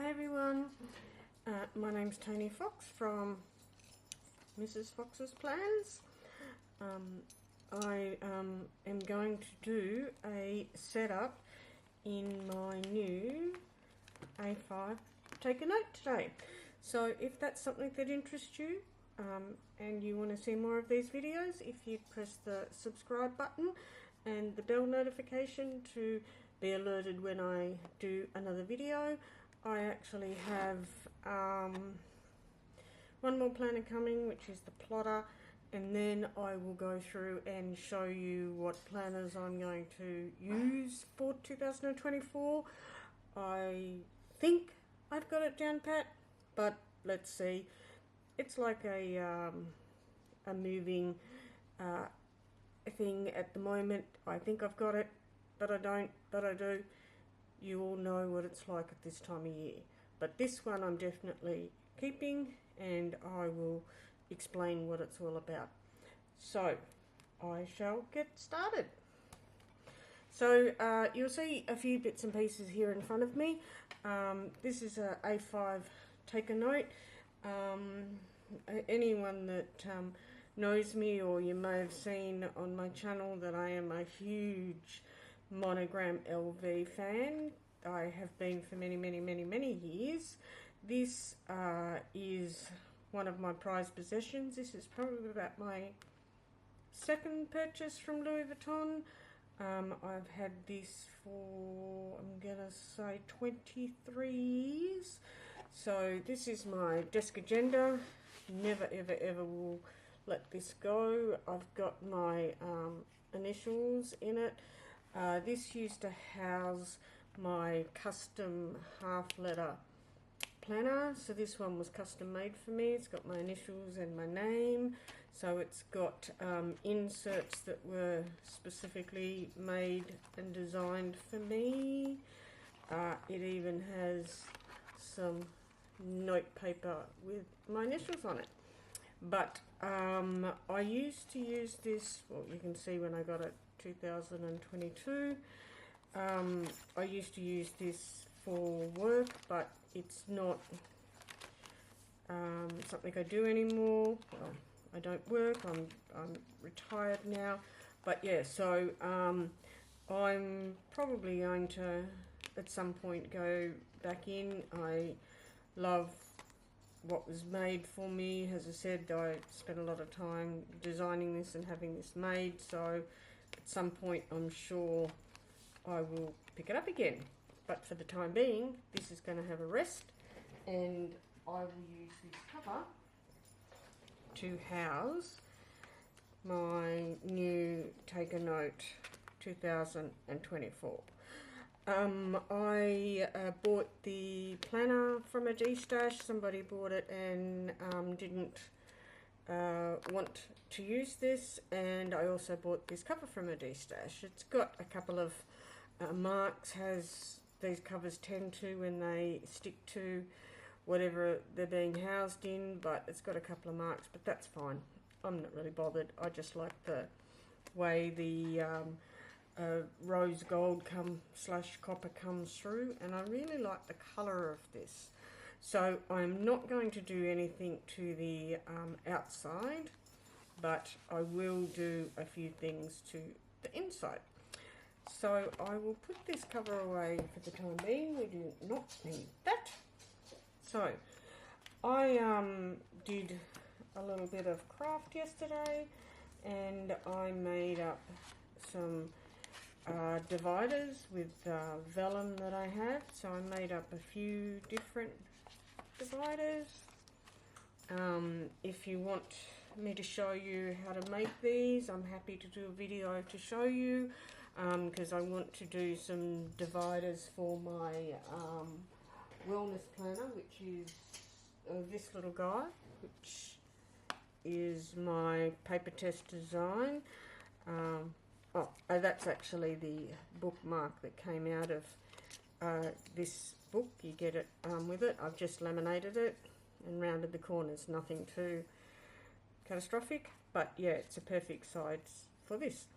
Hi everyone, my name's Tony Fox from Mrs. Fox's Plans. I am going to do a setup in my new A5 Take a Note today. So if that's something that interests you and you want to see more of these videos, if you press the subscribe button and the bell notification to be alerted when I do another video. I actually have one more planner coming, which is the plotter, and then I will go through and show you what planners I'm going to use for 2024. I think I've got it down pat, but let's see. It's like a moving thing at the moment. I think I've got it, but I don't, but I do. You all know what it's like at this time of year. But this one I'm definitely keeping, and I will explain what it's all about. So, I shall get started. So, you'll see a few bits and pieces here in front of me. This is a A5 Take a Note. Anyone that knows me, or you may have seen on my channel, that I am a huge Monogram LV fan. I have been for many years. This is one of my prized possessions. This is probably about my second purchase from Louis Vuitton. I've had this for, I'm gonna say, 23 years. So this is my desk agenda. Never ever will let this go. I've got my initials in it. This used to house my custom half letter planner, so this one was custom made for me. It's got my initials and my name, so it's got inserts that were specifically made and designed for me. It even has some note paper with my initials on it. But I used to use this, well, you can see when I got it, 2022. I used to use this for work, but it's not something I do anymore. Well, I don't work. I'm retired now. But yeah, so I'm probably going to at some point go back in. I love what was made for me. As I said, I spent a lot of time designing this and having this made, so at some point I'm sure I will pick it up again. But for the time being, this is going to have a rest, and I will use this cover to house my new Take a Note 2024. I bought the planner from a D-Stash. Somebody bought it and didn't want to use this, and I also bought this cover from a D-Stash. It's got a couple of marks, as these covers tend to when they stick to whatever they're being housed in, but it's got a couple of marks, but that's fine. I'm not really bothered. I just like the way the rose gold / copper comes through, and I really like the colour of this. So I'm not going to do anything to the outside, but I will do a few things to the inside. So I will put this cover away for the time being. We do not need that. So I did a little bit of craft yesterday, and I made up some dividers with vellum that I have. So I made up a few different dividers. If you want me to show you how to make these, I'm happy to do a video to show you, because I want to do some dividers for my wellness planner, which is this little guy, which is my paper test design. That's actually the bookmark that came out of this book. You get it with it. I've just laminated it and rounded the corners. Nothing too catastrophic, but yeah, it's a perfect size for this.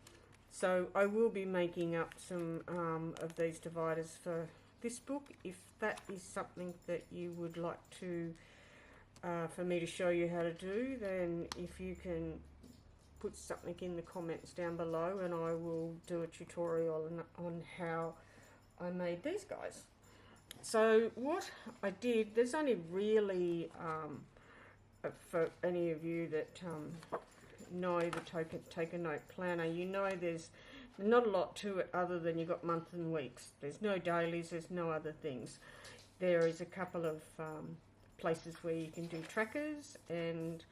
So I will be making up some of these dividers for this book. If that is something that you would like to for me to show you how to do, then if you can put something in the comments down below, and I will do a tutorial on how I made these guys. So what I did, there's only really for any of you that know the Take a Note planner, you know there's not a lot to it other than you've got months and weeks. There's no dailies, there's no other things. There is a couple of places where you can do trackers, and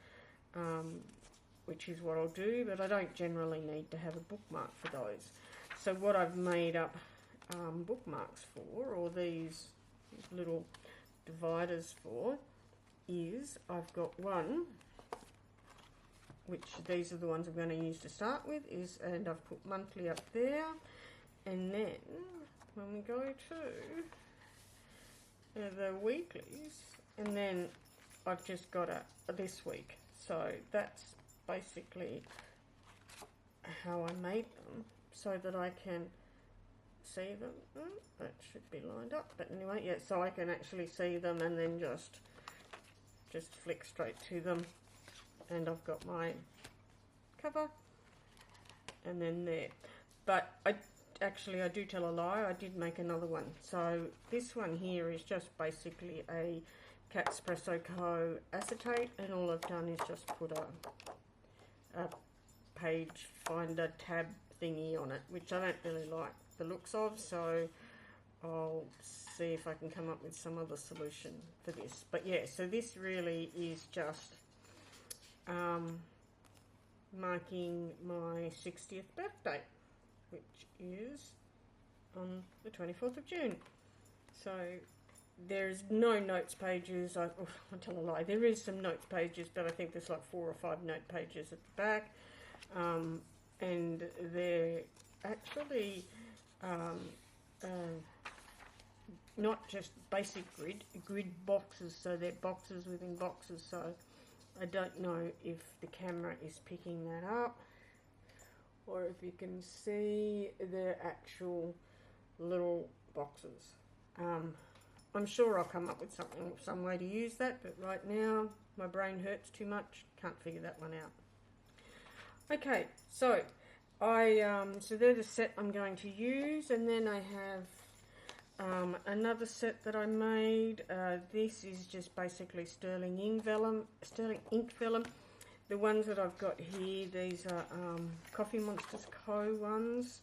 which is what I'll do, but I don't generally need to have a bookmark for those. So what I've made up bookmarks for, or these little dividers for, is I've got one, which these are the ones I'm going to use to start with, and I've put monthly up there, and then when we go to the weeklies, and then I've just got a this week. So that's basically how I made them, so that I can see them. That should be lined up, but anyway, yeah, so I can actually see them, and then just flick straight to them, and I've got my cover, and then there. But I do tell a lie, I did make another one. So this one here is just basically a Catspresso Co acetate, and all I've done is just put a page finder tab thingy on it, which I don't really like the looks of, so I'll see if I can come up with some other solution for this. But yeah, so this really is just marking my 60th birthday, which is on the 24th of June. So there's no notes pages. I tell a lie, there is some notes pages, but I think there's like 4 or 5 note pages at the back, and they're actually not just basic grid boxes, so they're boxes within boxes. So I don't know if the camera is picking that up, or if you can see the actual little boxes. I'm sure I'll come up with some way to use that, but right now my brain hurts too much, can't figure that one out. Okay, so so they're the set I'm going to use, and then I have another set that I made. This is just basically sterling ink vellum. The ones that I've got here, these are Coffee Monsters Co. ones,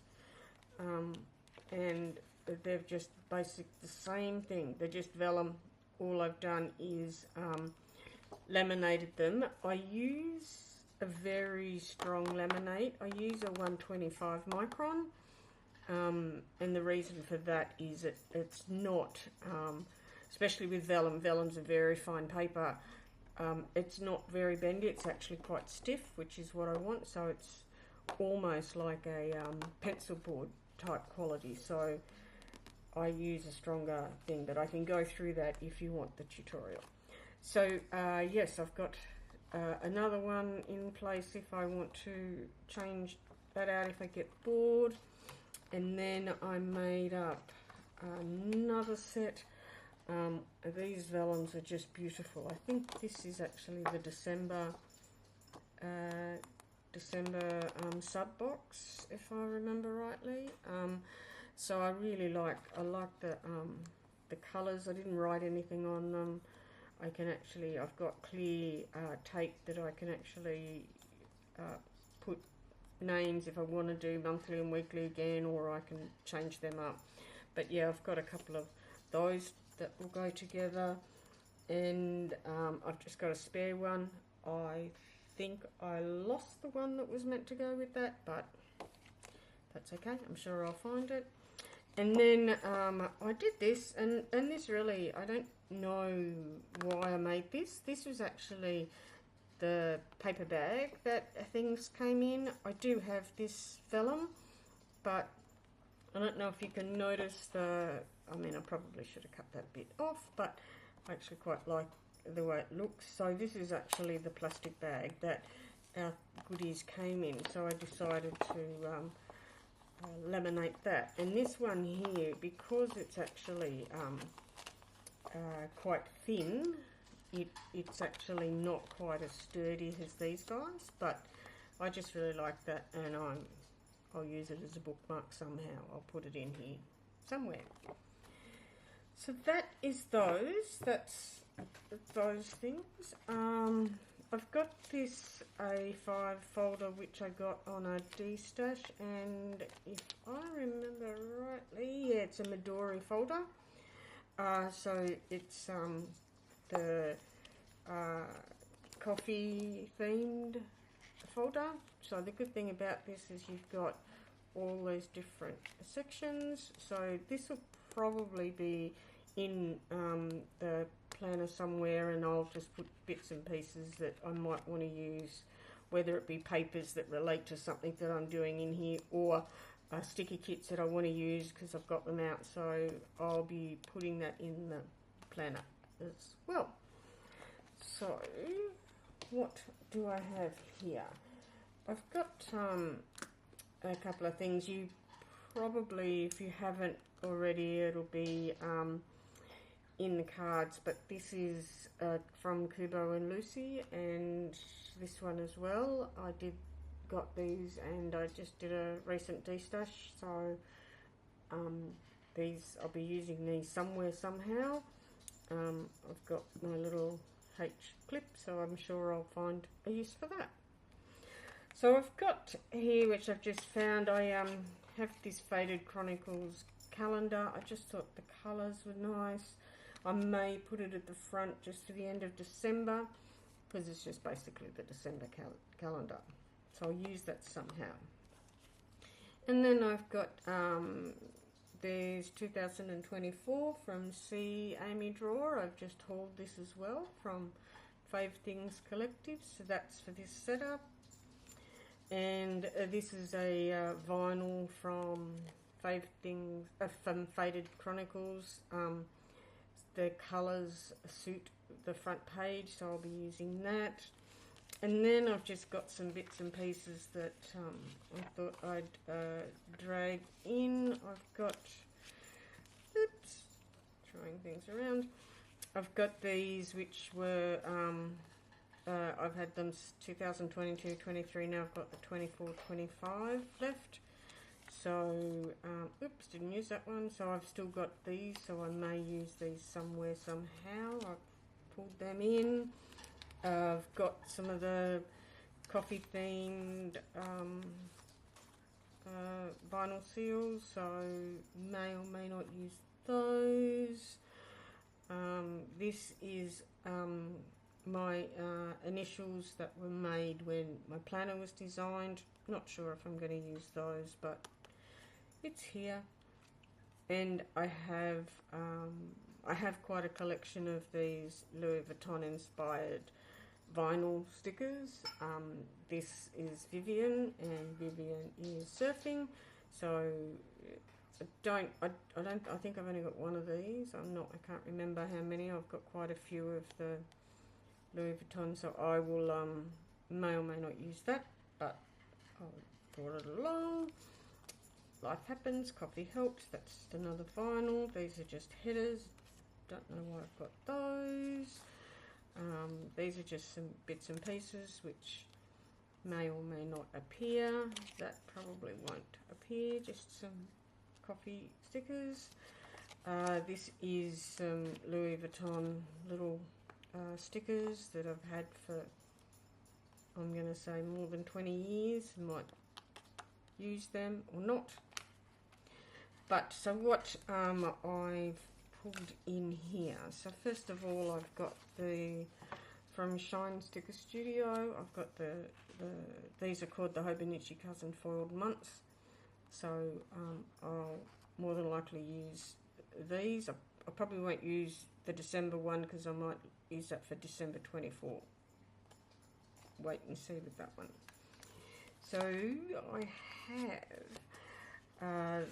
and they're just the same thing. They're just vellum. All I've done is laminated them. I use a very strong laminate. I use a 125 micron, and the reason for that is it's not, especially with vellum. Vellum's a very fine paper. It's not very bendy. It's actually quite stiff, which is what I want. So it's almost like a pencil board type quality. So I use a stronger thing, but I can go through that if you want the tutorial. So yes, I've got another one in place if I want to change that out if I get bored. And then I made up another set. These vellums are just beautiful. I think this is actually the December sub box, if I remember rightly. So I really like the colours. I didn't write anything on them. I've got clear tape that I can actually put names if I want to do monthly and weekly again, or I can change them up. But yeah, I've got a couple of those that will go together, and I've just got a spare one. I think I lost the one that was meant to go with that, but that's okay. I'm sure I'll find it. And then I did this, and this really, I don't know why I made this. This was actually the paper bag that things came in. I do have this vellum, but I don't know if you can notice I probably should have cut that bit off, but I actually quite like the way it looks. So this is actually the plastic bag that our goodies came in. So I decided to laminate that. And this one here, because it's actually quite thin, it's actually not quite as sturdy as these guys, but I just really like that, and I'll use it as a bookmark somehow. I'll put it in here somewhere. So that is that's those things. I've got this A5 folder which I got on a D-stash, and if I remember rightly, yeah, it's a Midori folder. So it's the coffee themed folder. So the good thing about this is you've got all those different sections. So this will probably be in the planner somewhere, and I'll just put bits and pieces that I might want to use, whether it be papers that relate to something that I'm doing in here, or sticky kits that I want to use because I've got them out. So I'll be putting that in the planner as well. So what do I have here? I've got a couple of things. You probably, if you haven't already, it'll be in the cards, but this is from Kubo and Lucy, and this one as well. I got these, and I just did a recent de-stash, so these, I'll be using these somewhere somehow. I've got my little H clip, so I'm sure I'll find a use for that. So I've got here, which I've just found, I have this Faded Chronicles calendar. I just thought the colours were nice. I may put it at the front just for the end of December, because it's just basically the December calendar. So I'll use that somehow. And then I've got there's 2024 from C. Amy Drawer. I've just hauled this as well from Fave Things Collective, so that's for this setup. And this is a vinyl from Fave Things, from Faded Chronicles. The colours suit the front page, so I'll be using that. And then I've just got some bits and pieces that I thought I'd drag in. I've got, oops, throwing things around. I've got these, which were, I've had them 2022-23, now I've got the 24-25 left. So, oops, didn't use that one. So I've still got these, so I may use these somewhere somehow. I've pulled them in. I've got some of the coffee themed vinyl seals, so may or may not use those. This is my initials that were made when my planner was designed. Not sure if I'm going to use those, but it's here. And I have quite a collection of these Louis Vuitton inspired vinyl stickers. This is Vivian, and Vivian is surfing. So I think I've only got one of these. I can't remember how many. I've got quite a few of the Louis Vuitton, so I will may or may not use that, but I'll brought it along. Life happens, coffee helps. That's just another vinyl. These are just headers. Don't know why I've got those. These are just some bits and pieces which may or may not appear. That probably won't appear. Just some coffee stickers. This is some Louis Vuitton little stickers that I've had for, I'm going to say, more than 20 years. Might use them or not. But so what I've pulled in here. So first of all, I've got the from Shine Sticker Studio. I've got these are called the Hobonichi Cousin Foiled Months. So I'll more than likely use these. I probably won't use the December one because I might use that for December 24. Wait and see with that one. So I have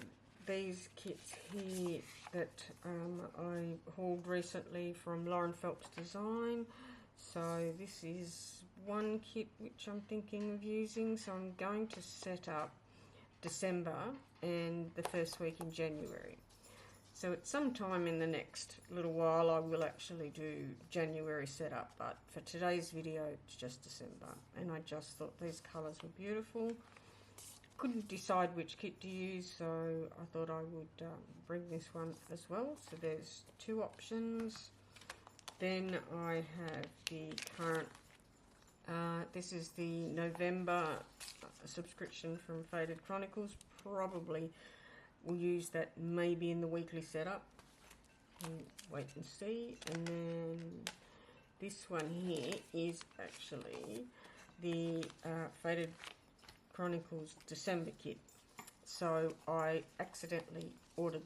these kits here that I hauled recently from Lauren Phelps Design. So this is one kit which I'm thinking of using. So I'm going to set up December and the first week in January. So at some time in the next little while I will actually do January setup, but for today's video it's just December, and I just thought these colours were beautiful. Couldn't decide which kit to use, so I thought I would bring this one as well. So there's two options. Then I have the current, this is the November subscription from Faded Chronicles. Probably will use that maybe in the weekly setup. Wait and see. And then this one here is actually the Faded Chronicles December kit. So I accidentally ordered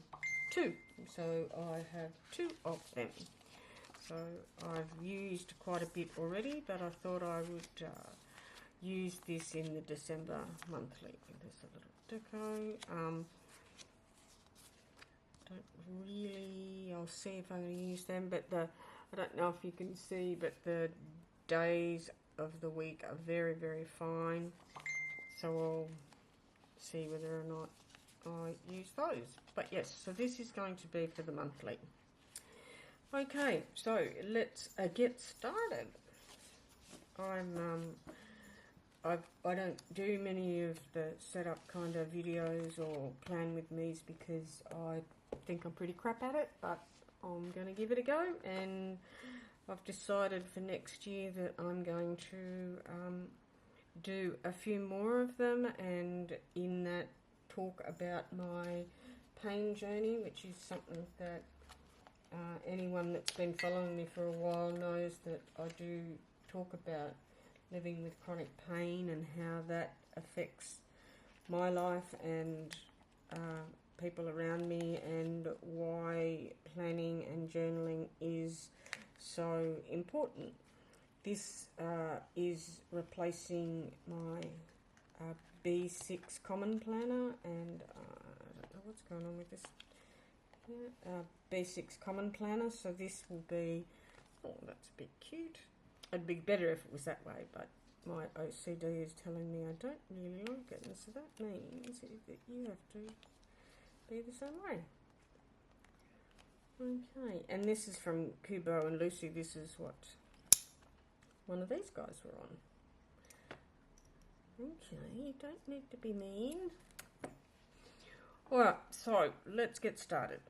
two. So I have two of them. So I've used quite a bit already, but I thought I would use this in the December monthly. There's a little deco. Don't really, I'll see if I'm going to use them, but I don't know if you can see, but the days of the week are very, very fine. So I'll see whether or not I use those. But yes, so this is going to be for the monthly. Okay, so let's get started. I don't do many of the setup kind of videos or plan with me's because I think I'm pretty crap at it, but I'm going to give it a go, and I've decided for next year that I'm going to do a few more of them, and in that talk about my pain journey, which is something that anyone that's been following me for a while knows that I do talk about living with chronic pain and how that affects my life and people around me, and why planning and journaling is so important. This is replacing my B6 Common Planner, and I don't know what's going on with this. B6 Common Planner, so this will be, oh, that's a bit cute. It'd be better if it was that way, but my OCD is telling me I don't really like it, and so that means that you have to be the same way. Okay, and this is from Kubo and Lucy. This is what one of these guys were on. Okay, you don't need to be mean. Alright, so let's get started.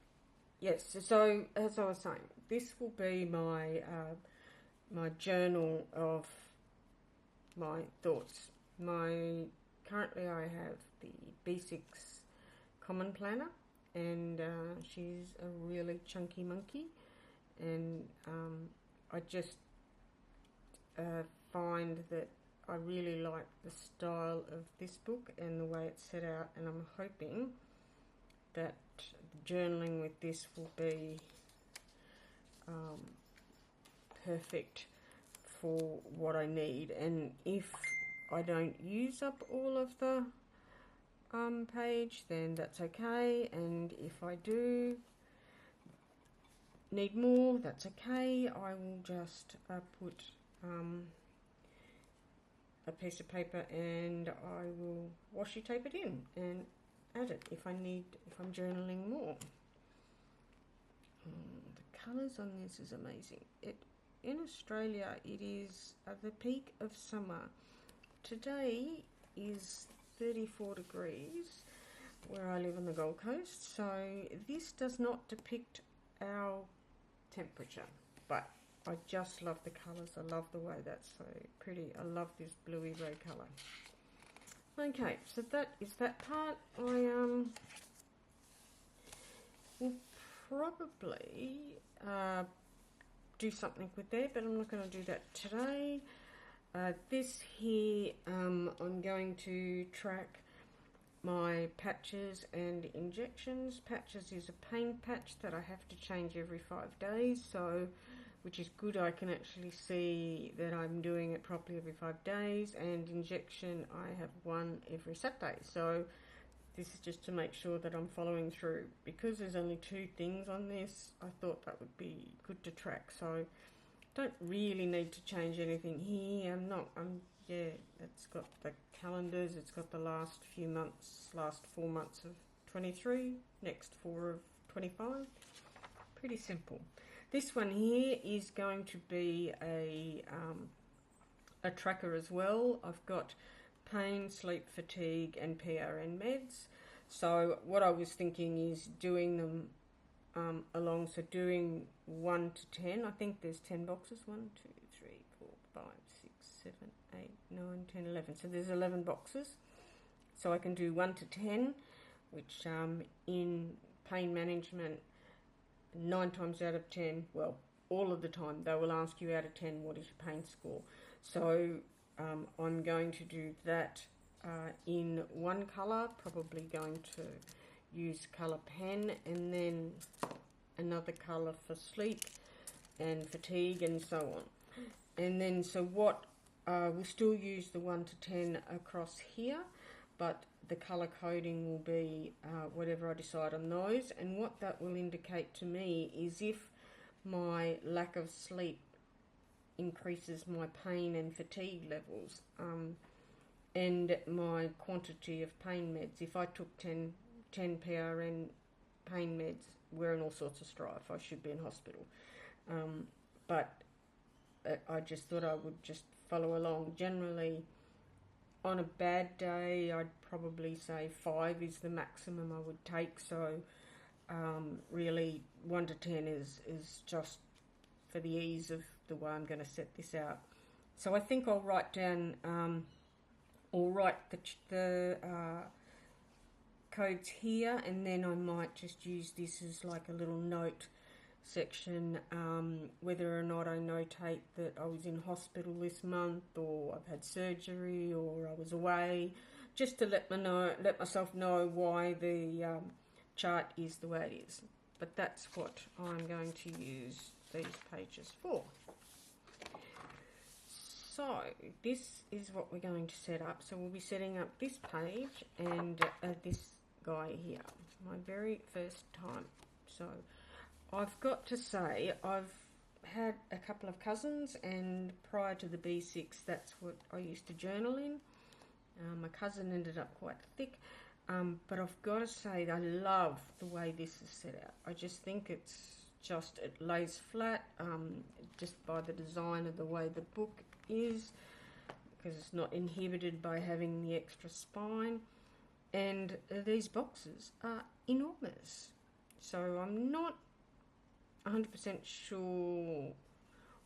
Yes, so as I was saying, this will be my my journal of my thoughts. Currently I have the B6 Common Planner, and she's a really chunky monkey, and I just find that I really like the style of this book and the way it's set out, and I'm hoping that journaling with this will be perfect for what I need. And if I don't use up all of the page, then that's okay, and if I do need more, that's okay. I will just put a piece of paper and I will washi tape it in and add it if I'm journaling more. The colours on this is amazing. In Australia it is the peak of summer. Today is 34 degrees where I live on the Gold Coast, so this does not depict our temperature, but I just love the colours. I love the way that's so pretty. I love this bluey grey colour. Okay, so that is that part. I will probably do something with there, but I'm not going to do that today. This here, I'm going to track my patches and injections. Patches is a pain patch that I have to change every 5 days, so which is good. I can actually see that I'm doing it properly every 5 days, and injection I have one every Saturday. So this is just to make sure that I'm following through. Because there's only 2 things on this, I thought that would be good to track. So don't really need to change anything here. Yeah, it's got the calendars, it's got the last few months, last 4 months of 23, next 4 of 25. Pretty simple. This one here is going to be a tracker as well. I've got pain, sleep, fatigue and PRN meds. So what I was thinking is doing them along, so doing 1 to 10. I think there's 10 boxes. 1, 2, 3, 4, 5, 6, 7, 8, 9, 10, 11. So there's 11 boxes. So I can do 1 to 10, which in pain management, 9 times out of 10, well, all of the time, they will ask you out of 10, what is your pain score? So I'm going to do that in one colour, probably going to use colour pen, and then another colour for sleep and fatigue and so on. And then so what, we'll still use the 1 to 10 across here, but the colour coding will be whatever I decide on those. And what that will indicate to me is if my lack of sleep increases my pain and fatigue levels, and my quantity of pain meds. If I took 10 PRN pain meds, we're in all sorts of strife. I should be in hospital. But I just thought I would just follow along. Generally, on a bad day, I'd probably say 5 is the maximum I would take. So really 1 to 10 is just for the ease of the way I'm going to set this out. So I think I'll write down, I'll write the codes here, and then I might just use this as like a little note section, whether or not I notate that I was in hospital this month, or I've had surgery, or I was away, just to let myself know why the chart is the way it is. But that's what I'm going to use these pages for. So this is what we're going to set up. So we'll be setting up this page and this guy here, my very first time. So I've got to say, I've had a couple of cousins, and prior to the B6, that's what I used to journal in. My cousin ended up quite thick, but I've got to say I love the way this is set out. I just think it lays flat, just by the design of the way the book is, because it's not inhibited by having the extra spine. And these boxes are enormous. So I'm not 100% sure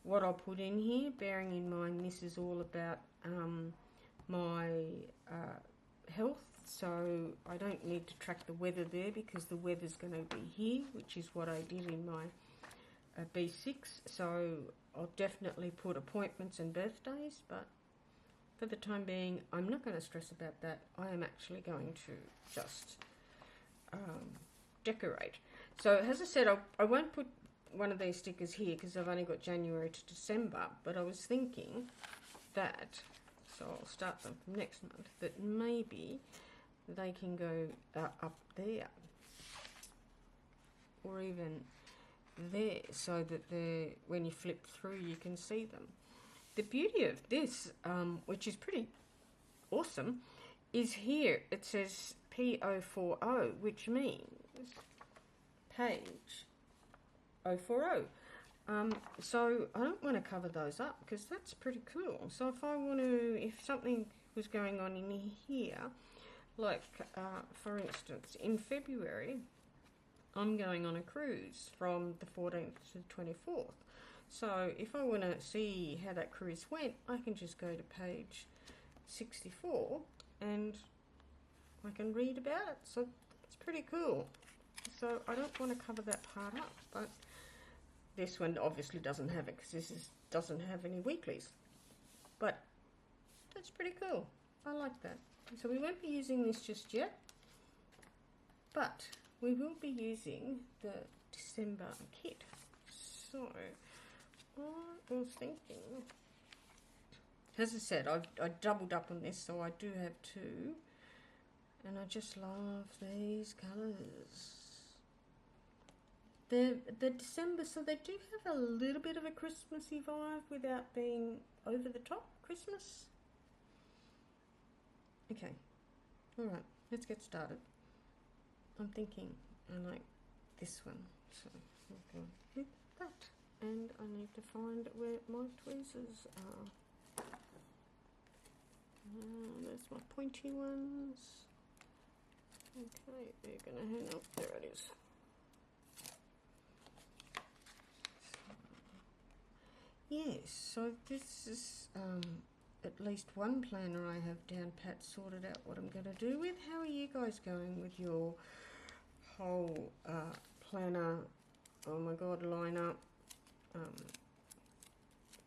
what I'll put in here, bearing in mind this is all about my health, so I don't need to track the weather there, because the weather's going to be here, which is what I did in my B6. So I'll definitely put appointments and birthdays, but for the time being I'm not going to stress about that. I am actually going to just decorate. So as I said, I won't put one of these stickers here because I've only got January to December, but I was thinking that, so I'll start them from next month, that maybe they can go up there, or even there, so that when you flip through you can see them. The beauty of this, which is pretty awesome, is here it says P040, which means page 040. So I don't want to cover those up because that's pretty cool. So if something was going on in here, like for instance in February I'm going on a cruise from the 14th to the 24th. So if I want to see how that cruise went, I can just go to page 64 and I can read about it. So it's pretty cool. So I don't want to cover that part up, but this one obviously doesn't have it because doesn't have any weeklies. But that's pretty cool. I like that. So we won't be using this just yet, but we will be using the December kit. So I was thinking, as I said, I doubled up on this, so I do have 2, and I just love these colours. The December, so they do have a little bit of a Christmassy vibe without being over the top Christmas. Okay, alright, let's get started. I'm thinking I like this one, so I'll go with that. And I need to find where my tweezers are. There's my pointy ones. Okay, they're going to hang up. There it is. Yes, so this is at least one planner I have down pat, sorted out what I'm going to do with. How are you guys going with your whole planner, oh my god, lineup,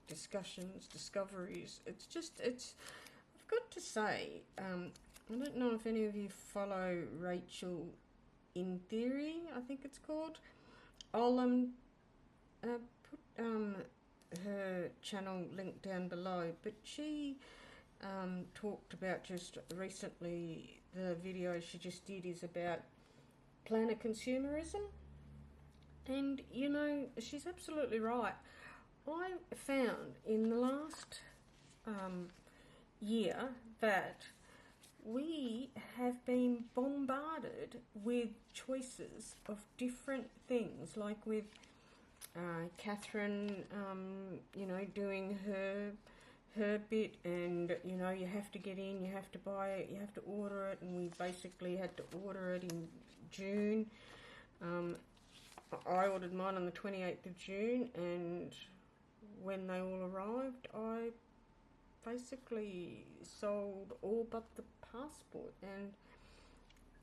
discussions, discoveries? I've got to say, I don't know if any of you follow Rachel In Theory, I think it's called. I'll put her channel link down below, but she talked about just recently, the video she just did is about planner consumerism, and you know, she's absolutely right. I found in the last year that we have been bombarded with choices of different things, like with Catherine, you know, doing her bit, and you know, you have to get in, you have to buy it, you have to order it, and we basically had to order it in June. I ordered mine on the 28th of June, and when they all arrived, I basically sold all but the passport, and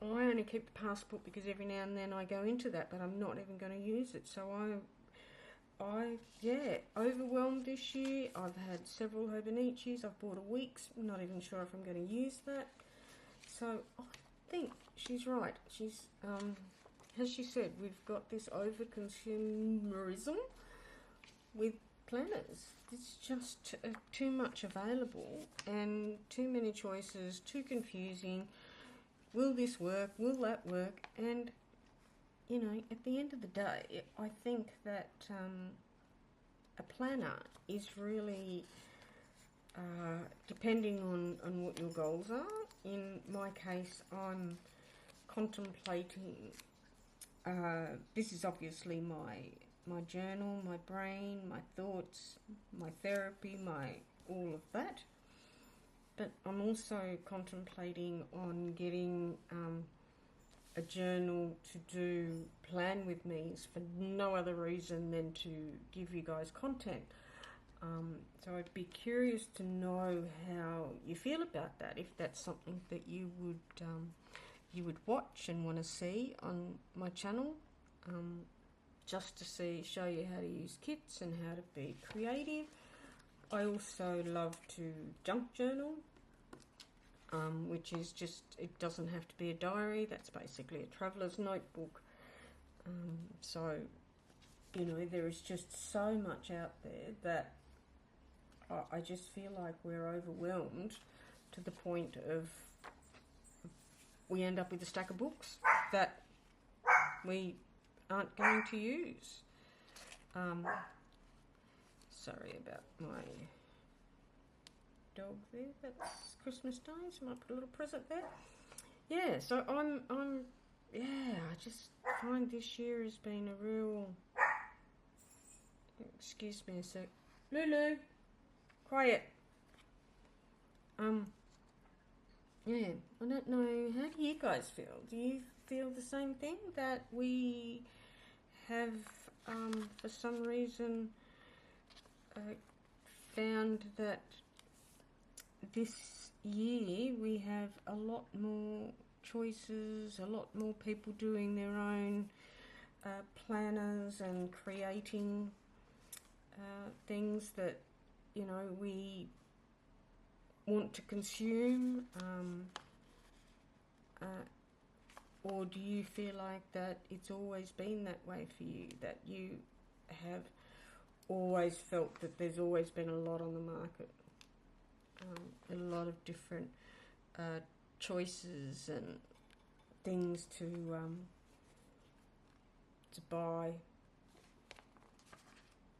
I only keep the passport because every now and then I go into that, but I'm not even going to use it. So yeah, overwhelmed this year. I've had several Hobonichis. I've bought a week's. I'm not even sure if I'm going to use that. So I think she's right. She's as she said, we've got this over consumerism with planners. It's just too much available and too many choices, too confusing. Will this work? Will that work? And you know, at the end of the day, I think that a planner is really depending on what your goals are. In my case, I'm contemplating, this is obviously my journal, my brain, my thoughts, my therapy, all of that. But I'm also contemplating on getting a journal to plan with me for no other reason than to give you guys content. So I'd be curious to know how you feel about that, if that's something that you would watch and want to see on my channel, just to show you how to use kits and how to be creative. I also love to junk journal, which is just, it doesn't have to be a diary, that's basically a traveller's notebook. So, you know, there is just so much out there that I just feel like we're overwhelmed to the point of we end up with a stack of books that we aren't going to use. Sorry about my dog there. That's Christmas Day, so I might put a little present there. Yeah, so I just find this year has been a real, excuse me a sec, Lulu, quiet. Yeah, I don't know, how do you guys feel? Do you feel the same thing, that we have, for some reason, found that this year we have a lot more choices, a lot more people doing their own planners and creating things that, you know, we want to consume, or do you feel like that it's always been that way for you, that you have always felt that there's always been a lot on the market, a lot of different choices and things to buy,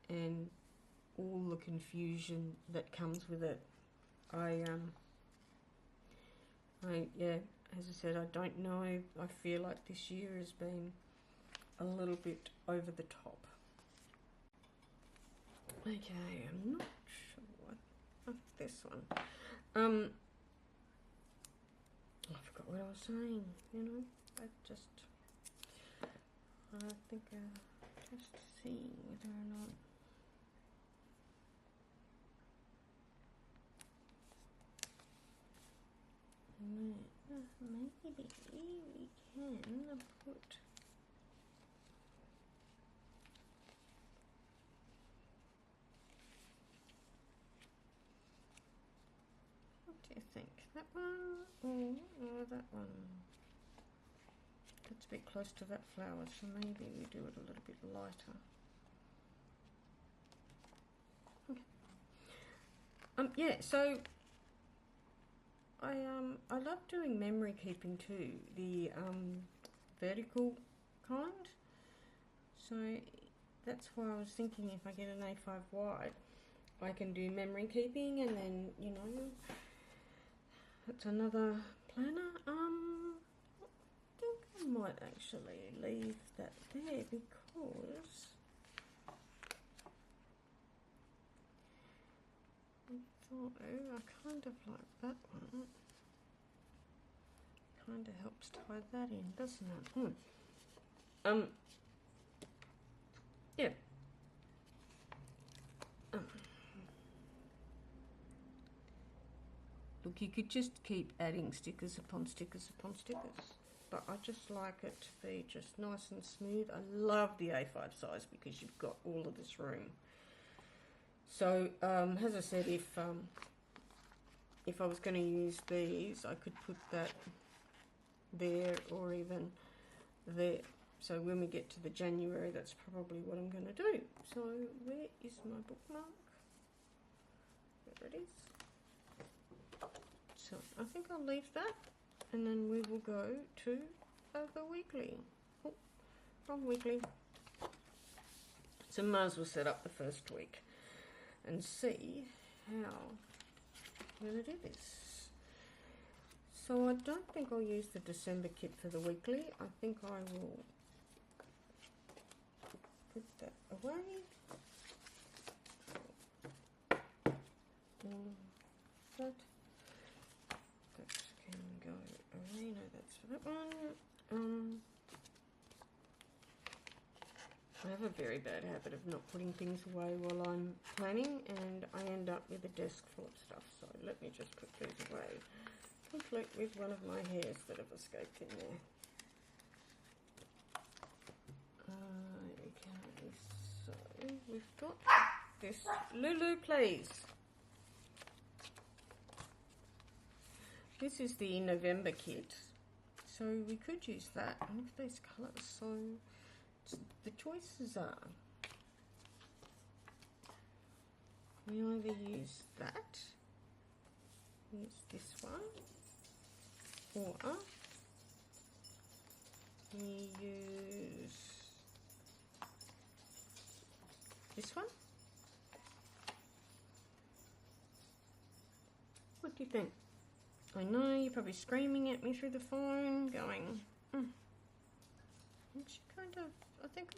and all the confusion that comes with it? as I said, I don't know. I feel like this year has been a little bit over the top. Okay, I'm not sure. Oh, this one. I forgot what I was saying. You know, I think just see whether or not. Maybe we can put. What do you think? That one or that one? That's a bit close to that flower, so maybe we do it a little bit lighter. Okay. Yeah, so I love doing memory keeping too, the vertical kind. So that's why I was thinking if I get an A5 wide, I can do memory keeping, and then, you know, that's another planner. I think I might actually leave that there because I kind of like that one. Kind of helps tie that in, doesn't it? Yeah. Look, you could just keep adding stickers upon stickers upon stickers, but I just like it to be just nice and smooth. I love the A5 size because you've got all of this room. So, as I said, if I was going to use these, I could put that there or even there. So when we get to the January, that's probably what I'm going to do. So where is my bookmark? There it is. So I think I'll leave that, and then we will go to the weekly. Oh, wrong weekly. So might as well set up the first week and see how we're going to do this. So I don't think I'll use the December kit for the weekly. I think I will put that away. That can go away. No, that's for that one. I have a very bad habit of not putting things away while I'm planning, and I end up with a desk full of stuff. So let me just put these away, complete with one of my hairs that have escaped in there. Okay, so we've got this. Lulu, please. This is the November kit, so we could use that. And look at these colours. So the choices are, we either use that, use this one, or we use this one. What do you think? I know you're probably screaming at me through the phone, going, Aren't you kind of, I think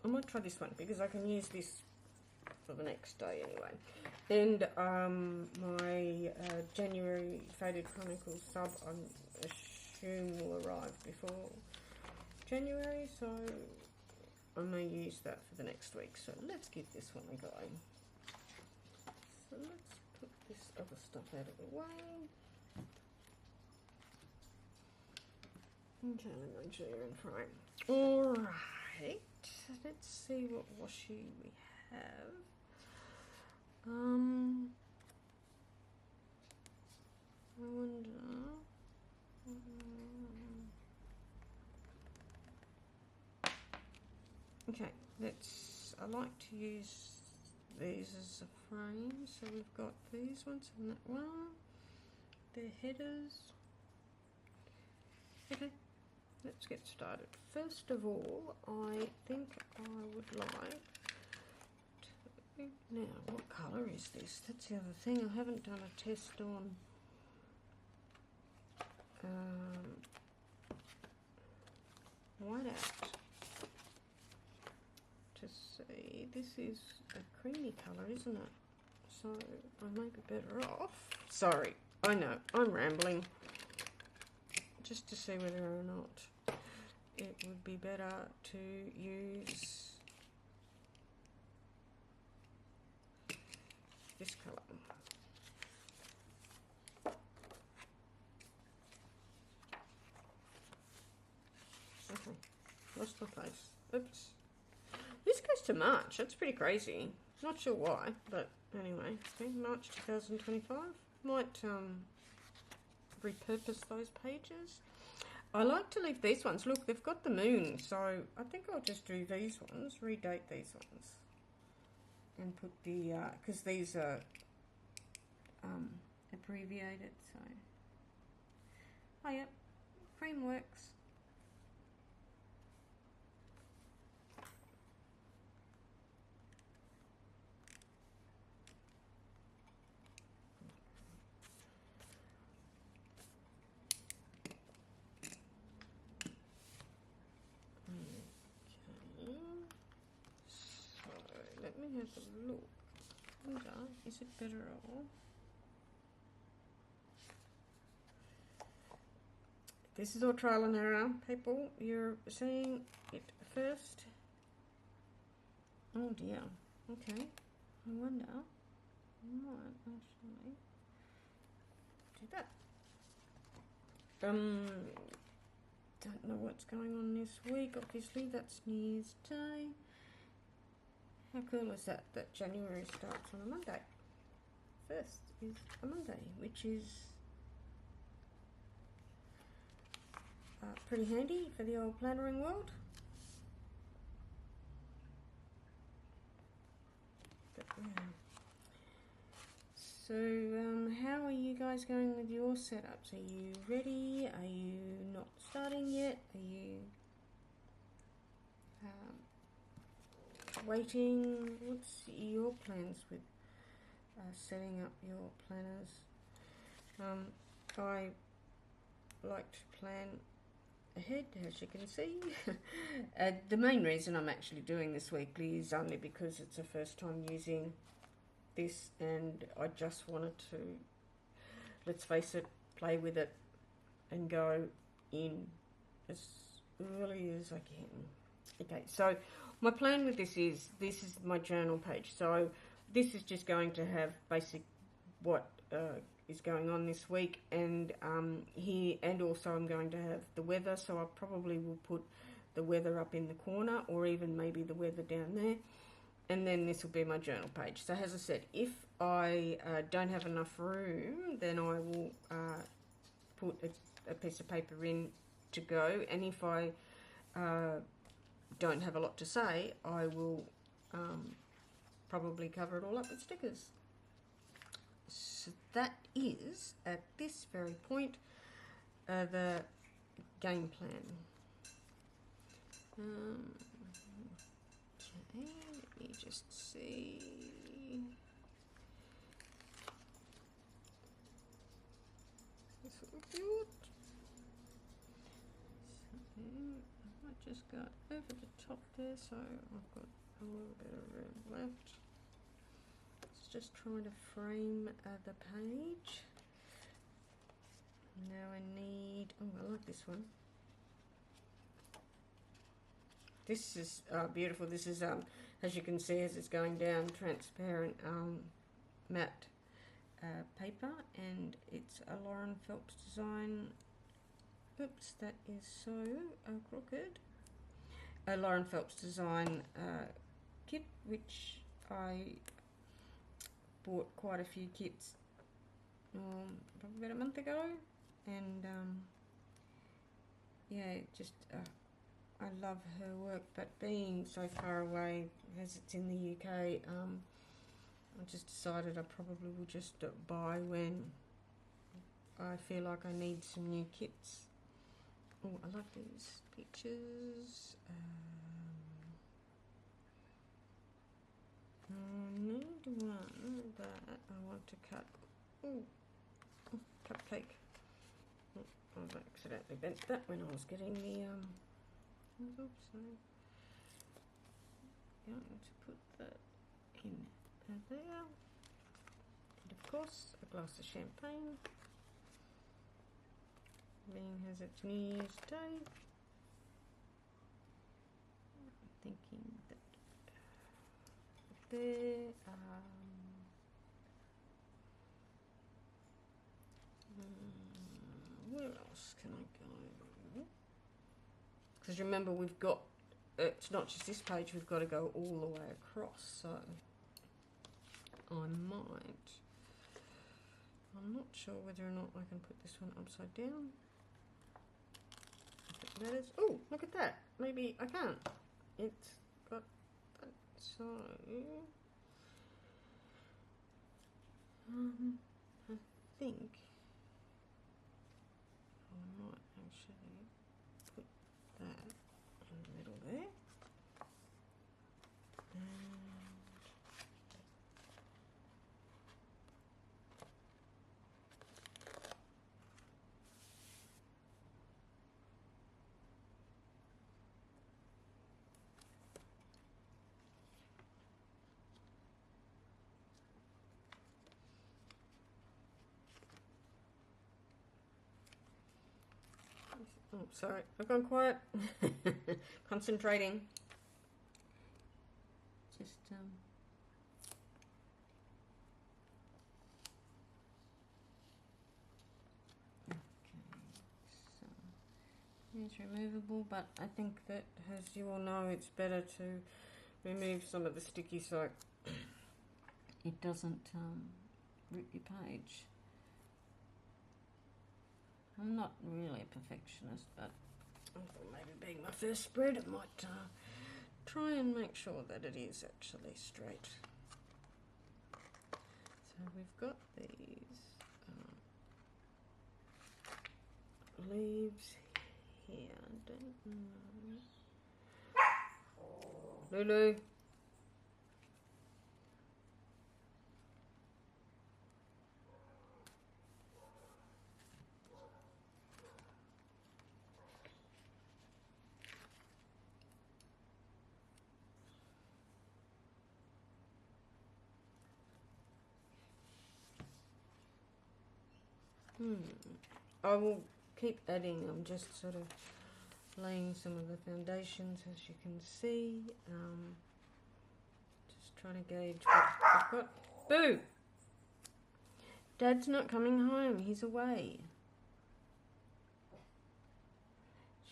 I might try this one because I can use this for the next day anyway. And my January Faded Chronicles sub, I assume will arrive before January, so I may use that for the next week. So let's give this one a go. So let's put this other stuff out of the way. Okay, let me make sure you're in frame. Alright, let's see what washi we have. I wonder. Okay, I like to use these as a frame. So we've got these ones and that one. They're headers. Okay, let's get started. First of all, I think I would like to, now what colour is this? That's the other thing, I haven't done a test on white out to see. This is a creamy colour, isn't it? So I may be better off. Sorry, I know, I'm rambling. Just to see whether or not it would be better to use this colour. Okay, lost my place. Oops. This goes to March. That's pretty crazy. Not sure why, but anyway. Okay, March 2025. Might repurpose those pages. I like to leave these ones. Look, they've got the moon, so I think I'll just do these ones, redate these ones, and put the, because these are abbreviated, so. Oh, yep, cream works. Let me have a look. Is it better or? This is all trial and error, people. You're seeing it first. Oh dear. Okay. I wonder. I might actually do that. Don't know what's going on this week. Obviously, that's New Year's Day. How cool is that? That January starts on a Monday. First is a Monday, which is pretty handy for the old plannering world. But, yeah. So, how are you guys going with your setups? Are you ready? Are you not starting yet? Are you waiting? What's your plans with setting up your planners? I like to plan ahead, as you can see. The main reason I'm actually doing this weekly is only because it's the first time using this, and I just wanted to, let's face it, play with it and go in as early as I can. Okay, so my plan with this is my journal page. So this is just going to have basic what is going on this week, and here, and also I'm going to have the weather, so I probably will put the weather up in the corner, or even maybe the weather down there, and then this will be my journal page. So as I said, if I don't have enough room, then I will put a piece of paper in to go, and if I don't have a lot to say, I will probably cover it all up with stickers. So that is, at this very point, the game plan. Okay, let me just see. This will be good. So, I might just go over the top there, so I've got a little bit of room left. Just trying to frame the page. Now I need, oh, I like this one. This is beautiful. This is, as you can see as it's going down, transparent matte paper, and it's a Lauren Phelps design. Oops, that is so crooked. A Lauren Phelps design kit, which I bought quite a few kits probably about a month ago, and yeah, just I love her work, but being so far away as it's in the UK, I just decided I probably will just buy when I feel like I need some new kits. Oh, I love these pictures. I need one that I want to cut. Ooh, cupcake. I've accidentally bent that when I was getting the oops, sorry. Going to put that in there, and of course a glass of champagne, being as it's New Year's Day. I'm thinking that there, where else can I go? Because remember, we've got, it's not just this page, we've got to go all the way across, so I might, I'm not sure whether or not I can put this one upside down. If it matters. Oh, look at that. Maybe I can't. It's got that, so I think I might actually put that in the middle there. Oh, sorry, I've gone quiet. Concentrating. Just okay, so it's removable, but I think that, as you all know, it's better to remove some of the sticky so it doesn't rip your page. I'm not really a perfectionist, but I thought maybe being my first spread, I might try and make sure that it is actually straight. So we've got these leaves here. I don't know. Lulu. I will keep adding. I'm just sort of laying some of the foundations, as you can see. Just trying to gauge what I've got. Boo! Dad's not coming home. He's away.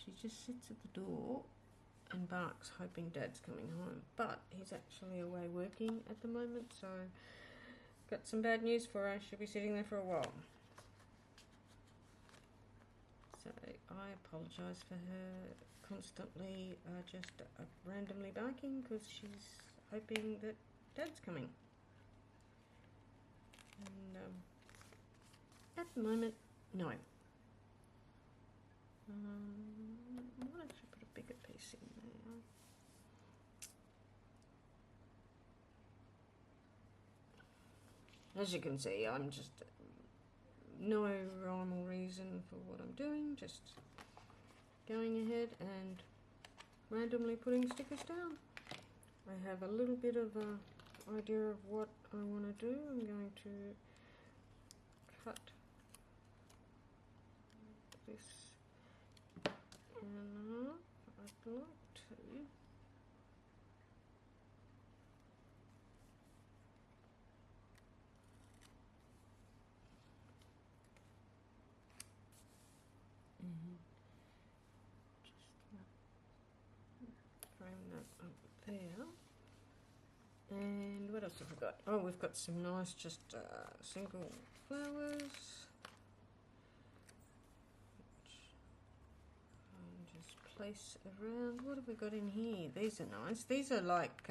She just sits at the door and barks, hoping Dad's coming home. But he's actually away working at the moment, so got some bad news for her. She'll be sitting there for a while. So I apologise for her constantly just randomly barking because she's hoping that Dad's coming. And at the moment, no. I might actually put a bigger piece in there. As you can see, I'm just no rhyme or reason for what I'm doing, just going ahead and randomly putting stickers down. I have a little bit of an idea of what I want to do. I'm going to cut this in half. I'd like to just frame that up there. And what else have we got? Oh, we've got some nice just single flowers. And just place around. What have we got in here? These are nice. These are like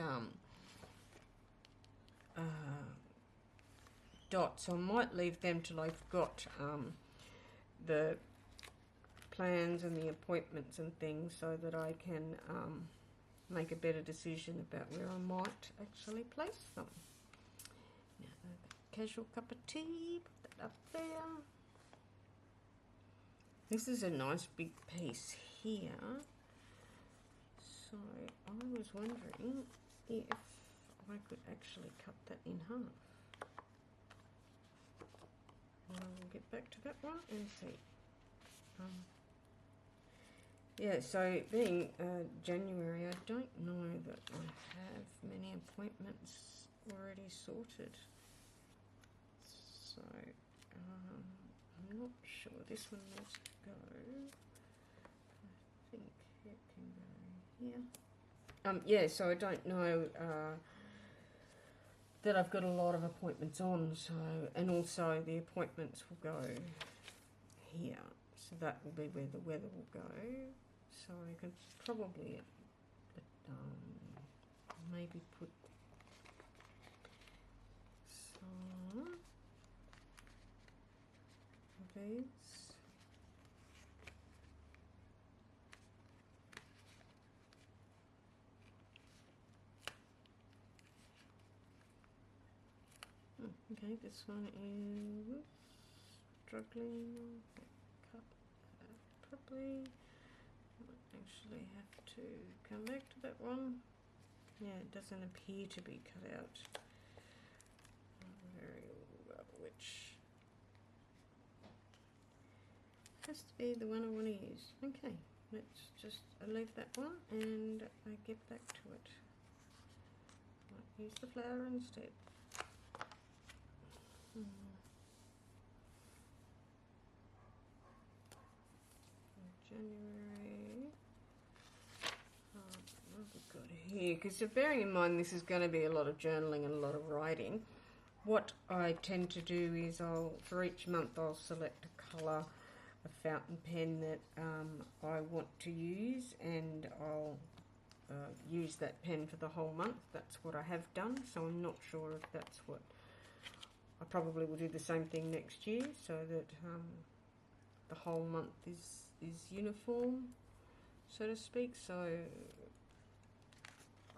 dots. I might leave them till I've got the plans and the appointments and things so that I can make a better decision about where I might actually place them. Now, casual cup of tea, put that up there. This is a nice big piece here. So I was wondering if I could actually cut that in half. I'll get back to that one and see. Yeah, so being January, I don't know that I have many appointments already sorted. So I'm not sure. This one needs to go. I think it can go here. Yeah, so I don't know that I've got a lot of appointments on. So, and also the appointments will go here. So that will be where the weather will go. So I can probably maybe put some of these. Okay, this one is struggling. Cut properly. Actually have to come back to that one. Yeah, it doesn't appear to be cut out very well, which has to be the one I want to use. Okay, let's just leave that one and get back to it. Might use the flower instead. January. What have we got here? Because bearing in mind this is going to be a lot of journaling and a lot of writing, what I tend to do is for each month I'll select a colour, a fountain pen that I want to use, and I'll use that pen for the whole month. That's what I have done, so I'm not sure if that's what I probably will do the same thing next year, so that the whole month is uniform, so to speak. So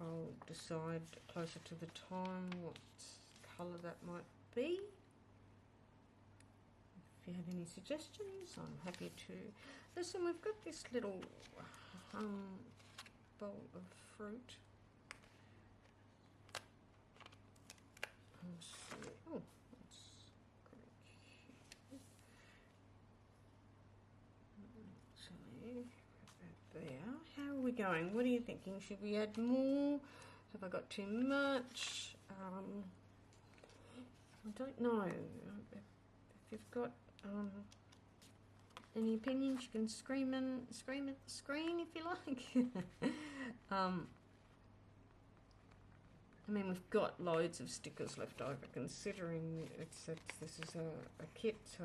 I'll decide closer to the time what colour that might be. If you have any suggestions, I'm happy to listen. We've got this little bowl of fruit. Oh, that's great. There. How are we going? What are you thinking? Should we add more? Have I got too much? I don't know. If you've got any opinions, you can scream at the screen if you like. I mean, we've got loads of stickers left over, considering this is a kit. So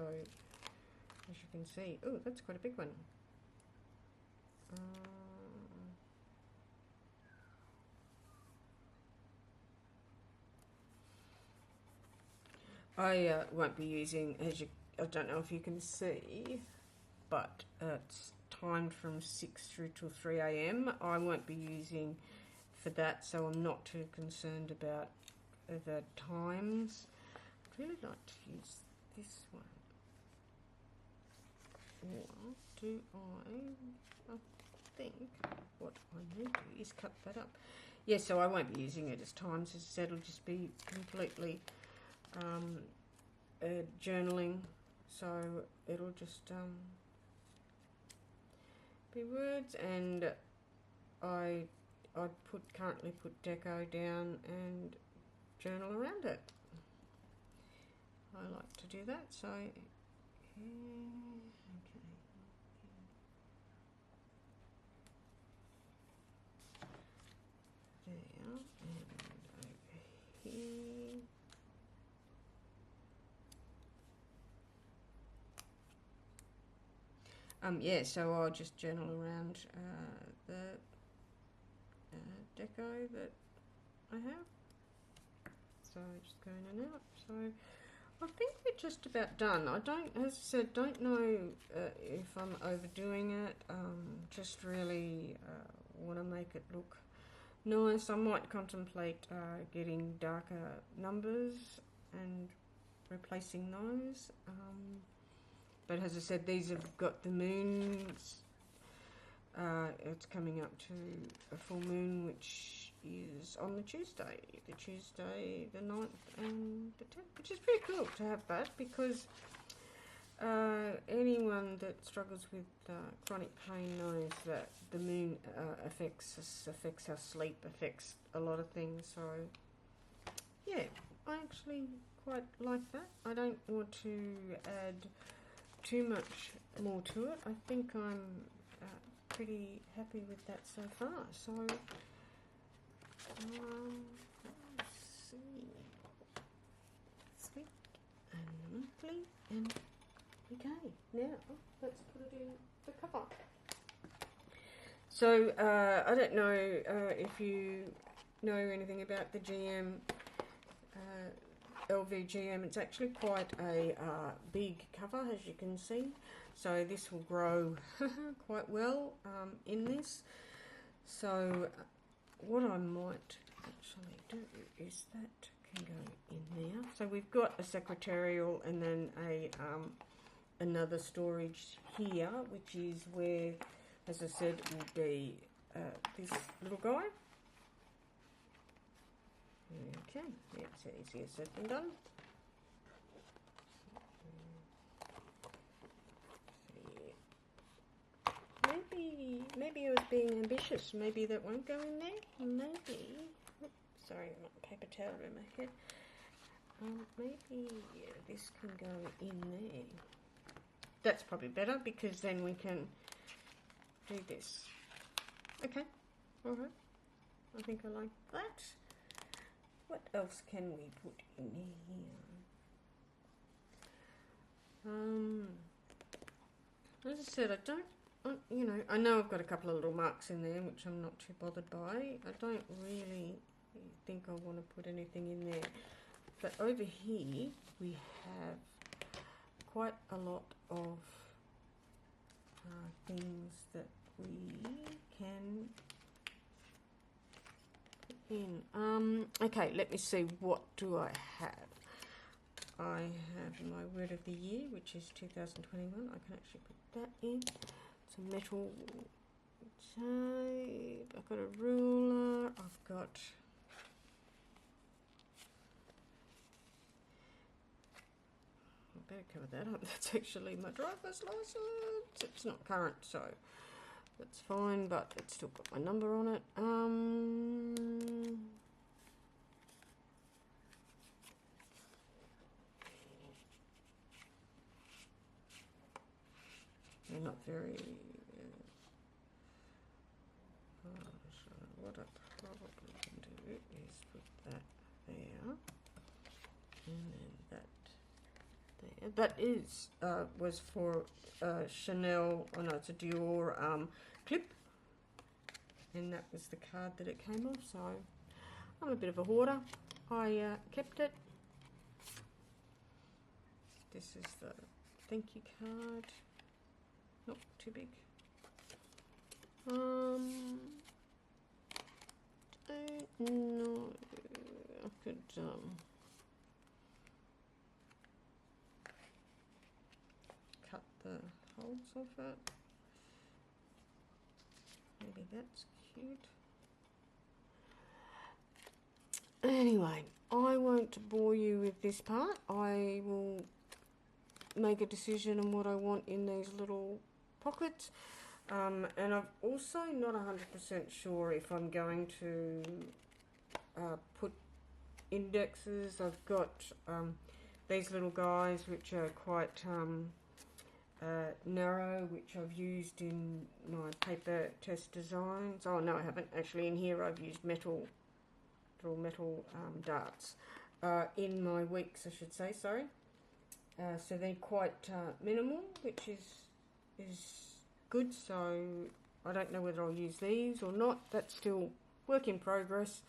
as you can see, oh, that's quite a big one. I won't be using, I don't know if you can see, but it's timed from 6 through till 3 AM. I won't be using for that, so I'm not too concerned about the times. I'd really like to use this one. Or do I think what I need to do is cut that up. Yeah, so I won't be using it as times. As I said, it'll just be completely journaling, so it'll just be words, and I currently put deco down and journal around it. I like to do that, so okay. There, and over here. Yeah, so I'll just journal around the deco that I have. So just going in and out. So I think we're just about done. I don't, as I said, don't know if I'm overdoing it. Just really want to make it look nice. I might contemplate getting darker numbers and replacing those. But as I said, these have got the moons. It's coming up to a full moon, which is on the Tuesday, the 9th and the 10th, which is pretty cool to have that, because anyone that struggles with chronic pain knows that the moon affects us, affects our sleep, affects a lot of things. So yeah, I actually quite like that. I don't want to add too much more to it. I think I'm pretty happy with that so far. So let's see, this week and monthly, and okay, now let's put it in the cover. So I don't know if you know anything about the GM LVGM. It's actually quite a big cover, as you can see. So this will grow quite well in this. So what I might actually do is that can go in there. So we've got a secretarial and then a another storage here, which is where, as I said, will be this little guy. Okay, yeah, it's easier said than done. Maybe I was being ambitious. Maybe that won't go in there. Maybe. Oops, sorry, my paper towel in my head. Maybe this can go in there. That's probably better, because then we can do this. Okay, all right. I think I like that. What else can we put in here? As I said, I don't, you know, I know I've got a couple of little marks in there, which I'm not too bothered by. I don't really think I want to put anything in there. But over here, we have quite a lot of things that we can put in. Okay, let me see, what do I have? I have my word of the year, which is 2021. I can actually put that in. It's a metal tape. I've got a ruler. I've got better cover that up. That's actually my driver's license. It's not current, so that's fine, but it's still got my number on it. They're not very. So what I probably can do is put that there, and then that. That is was for Chanel. Oh no, it's a Dior clip, and that was the card that it came off. So I'm a bit of a hoarder. I kept it. This is the thank you card. Not too big. I don't know. I could cut the holes off it. Maybe that's cute. Anyway, I won't bore you with this part. I will make a decision on what I want in these little pockets. And I'm also not 100% sure if I'm going to put indexes. I've got these little guys which are quite narrow, which I've used in my paper test designs. Oh no, I haven't. Actually, in here I've used little metal darts in my weeks, I should say, sorry. So they're quite minimal, which is good. So I don't know whether I'll use these or not. That's still work in progress.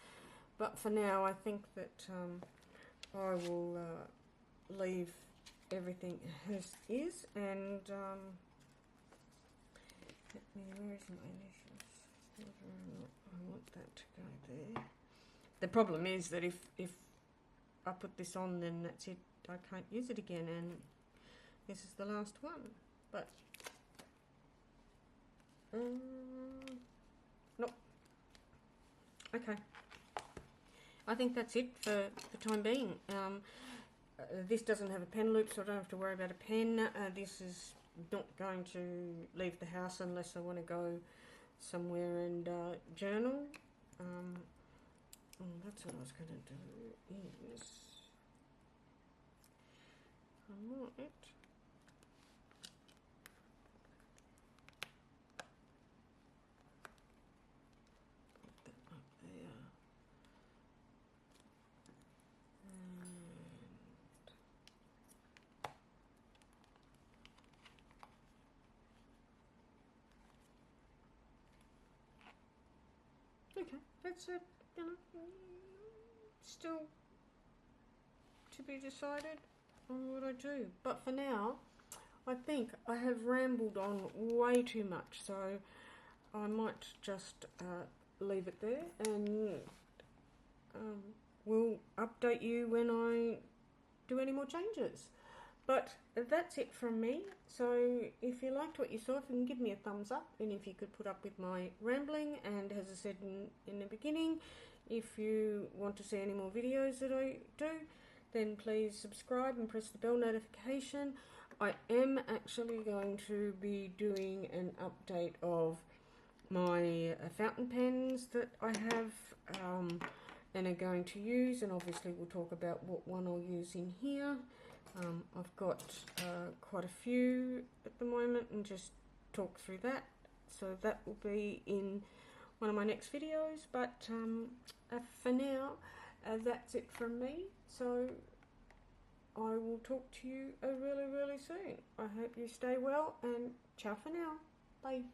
But for now, I think that I will leave everything as is. And where is my initials? I want that to go there. The problem is that if I put this on, then that's it. I can't use it again, and this is the last one, but nope. Okay, I think that's it for the time being. This doesn't have a pen loop, so I don't have to worry about a pen. This is not going to leave the house unless I want to go somewhere and journal. That's what I was going to do. Is I might put that up there. Okay, that's it. You know, still to be decided on what I do. But for now, I think I have rambled on way too much, so I might just leave it there, and we'll update you when I do any more changes. But that's it from me. So if you liked what you saw, if you can give me a thumbs up, and if you could put up with my rambling, and as I said in the beginning, if you want to see any more videos that I do, then please subscribe and press the bell notification. I am actually going to be doing an update of my fountain pens that I have and are going to use, and obviously we'll talk about what one I'll use in here. I've got quite a few at the moment, and just talk through that, so that will be in one of my next videos. But for now, that's it from me, so I will talk to you really soon. I hope you stay well, and ciao for now. Bye.